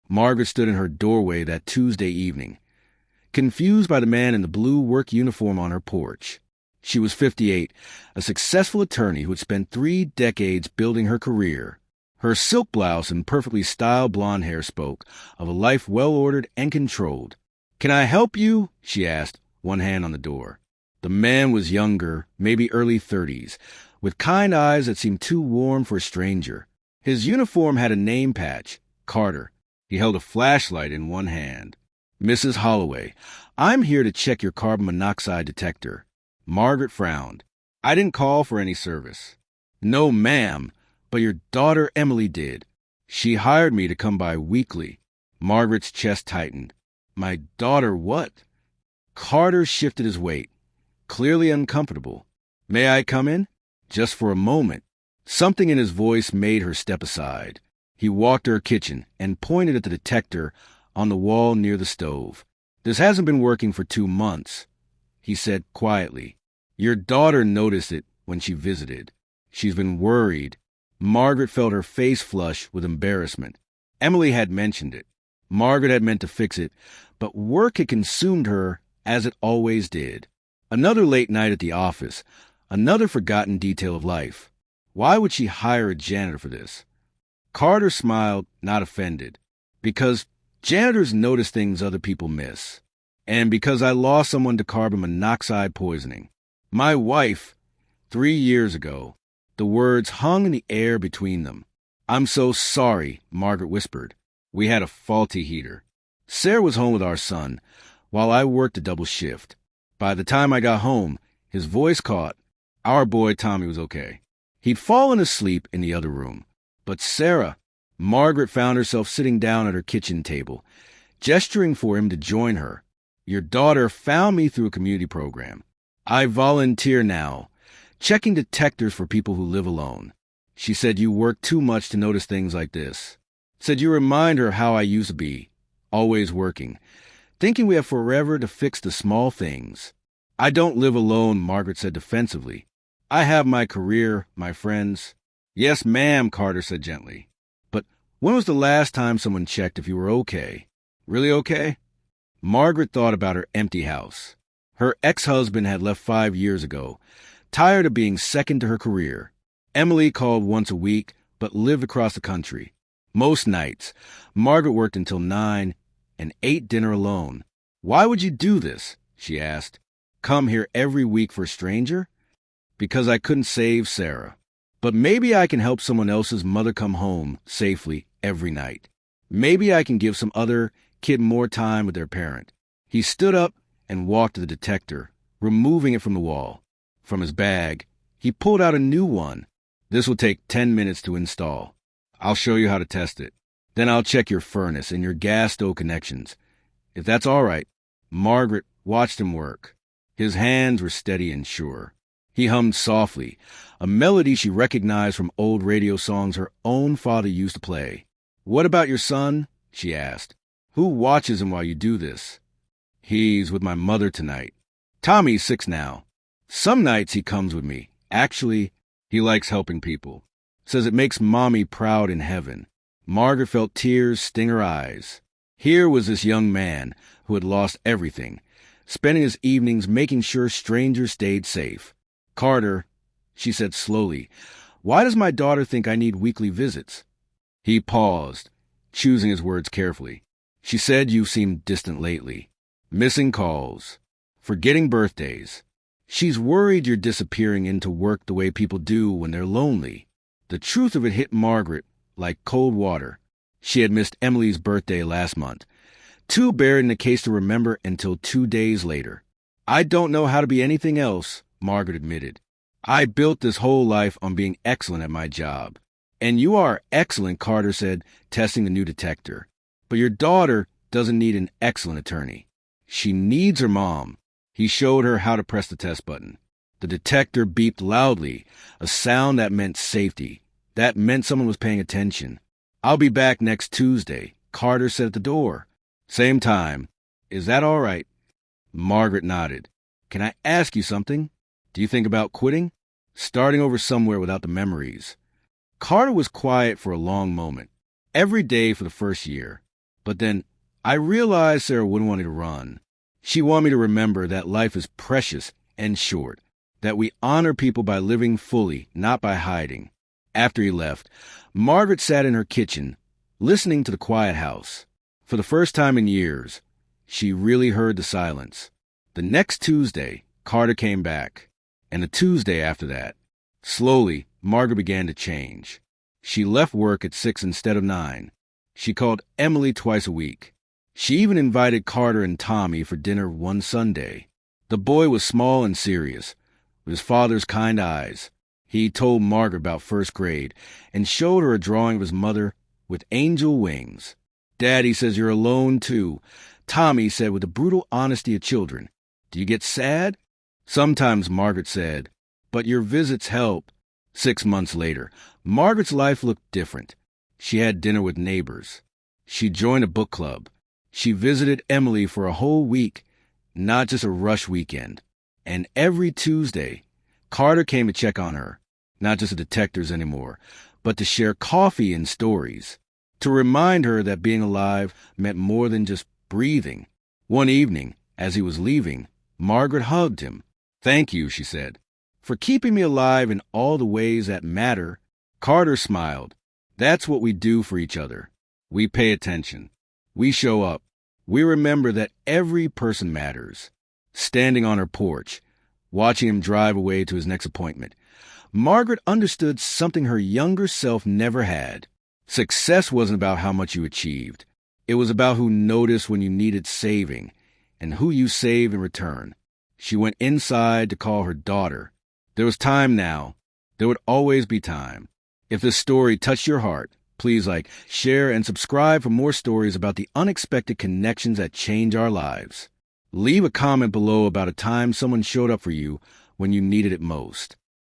Margaret stood in her doorway that Tuesday evening, confused by the man in the blue work uniform on her porch. She was 58, a successful attorney who had spent 3 decades building her career. Her silk blouse and perfectly styled blonde hair spoke of a life well-ordered and controlled. "Can I help you?" she asked, one hand on the door. The man was younger, maybe early 30s, with kind eyes that seemed too warm for a stranger. His uniform had a name patch, Carter. He held a flashlight in one hand. "Mrs. Holloway, I'm here to check your carbon monoxide detector." Margaret frowned. "I didn't call for any service." "No, ma'am, but your daughter Emily did. She hired me to come by weekly." Margaret's chest tightened. "My daughter what?" Carter shifted his weight, clearly uncomfortable. "May I come in?" "Just for a moment." Something in his voice made her step aside. He walked to her kitchen and pointed at the detector on the wall near the stove. "This hasn't been working for 2 months, he said quietly. "Your daughter noticed it when she visited. She's been worried." Margaret felt her face flush with embarrassment. Emily had mentioned it. Margaret had meant to fix it, but work had consumed her as it always did. Another late night at the office, another forgotten detail of life. Why would she hire a janitor for this? Carter smiled, not offended. "Because janitors notice things other people miss. And because I lost someone to carbon monoxide poisoning. My wife, 3 years ago." The words hung in the air between them. "I'm so sorry," Margaret whispered. "We had a faulty heater." Sarah was home with our son, while I worked a double shift. By the time I got home, his voice caught. Our boy Tommy was okay. He'd fallen asleep in the other room. But Sarah, Margaret found herself sitting down at her kitchen table, gesturing for him to join her. "Your daughter found me through a community program. I volunteer now, checking detectors for people who live alone. She said you work too much to notice things like this. Said you remind her of how I used to be, always working, thinking we have forever to fix the small things." "I don't live alone," Margaret said defensively. "I have my career, my friends." "Yes, ma'am," Carter said gently. "But when was the last time someone checked if you were okay? Really okay?" Margaret thought about her empty house. Her ex-husband had left 5 years ago, tired of being second to her career. Emily called once a week, but lived across the country. Most nights, Margaret worked until 9 and ate dinner alone. "Why would you do this?" she asked. "Come here every week for a stranger?" "Because I couldn't save Sarah. But maybe I can help someone else's mother come home safely every night. Maybe I can give some other kid more time with their parent." He stood up and walked to the detector, removing it from the wall. From his bag, he pulled out a new one. "This will take 10 minutes to install. I'll show you how to test it. Then I'll check your furnace and your gas stove connections. If that's all right." Margaret watched him work. His hands were steady and sure. He hummed softly, a melody she recognized from old radio songs her own father used to play. "What about your son?" she asked. "Who watches him while you do this?" "He's with my mother tonight. Tommy's 6 now. Some nights he comes with me. Actually, he likes helping people. Says it makes Mommy proud in heaven." Margaret felt tears sting her eyes. Here was this young man who had lost everything, spending his evenings making sure strangers stayed safe. "Carter," she said slowly, "why does my daughter think I need weekly visits?" He paused, choosing his words carefully. "She said you seemed distant lately. Missing calls. Forgetting birthdays. She's worried you're disappearing into work the way people do when they're lonely." The truth of it hit Margaret like cold water. She had missed Emily's birthday last month, too buried in a case to remember until 2 days later. "I don't know how to be anything else," Margaret admitted. "I built this whole life on being excellent at my job." "And you are excellent," Carter said, testing the new detector. "But your daughter doesn't need an excellent attorney. She needs her mom." He showed her how to press the test button. The detector beeped loudly, a sound that meant safety. That meant someone was paying attention. "I'll be back next Tuesday," Carter said at the door. "Same time. Is that all right?" Margaret nodded. "Can I ask you something? Do you think about quitting? Starting over somewhere without the memories?" Carter was quiet for a long moment. Every day for the first year. But then I realized Sarah wouldn't want me to run. She wanted me to remember that life is precious and short, that we honor people by living fully, not by hiding. After he left, Margaret sat in her kitchen, listening to the quiet house. For the first time in years, she really heard the silence. The next Tuesday, Carter came back, and the Tuesday after that. Slowly, Margaret began to change. She left work at 6 instead of 9. She called Emily twice a week. She even invited Carter and Tommy for dinner one Sunday. The boy was small and serious, with his father's kind eyes. He told Margaret about first grade and showed her a drawing of his mother with angel wings. Daddy says you're alone, too, Tommy said with the brutal honesty of children. Do you get sad? Sometimes, Margaret said, but your visits help. 6 months later, Margaret's life looked different. She had dinner with neighbors. She joined a book club. She visited Emily for a whole week, not just a rush weekend. And every Tuesday, Carter came to check on her, not just the detectives anymore, but to share coffee and stories, to remind her that being alive meant more than just breathing. One evening, as he was leaving, Margaret hugged him. Thank you, she said, for keeping me alive in all the ways that matter. Carter smiled. That's what we do for each other. We pay attention. We show up. We remember that every person matters. Standing on her porch, watching him drive away to his next appointment, Margaret understood something her younger self never had. Success wasn't about how much you achieved. It was about who noticed when you needed saving and who you saved in return. She went inside to call her daughter. There was time now. There would always be time. If this story touched your heart, please like, share, and subscribe for more stories about the unexpected connections that change our lives. Leave a comment below about a time someone showed up for you when you needed it most.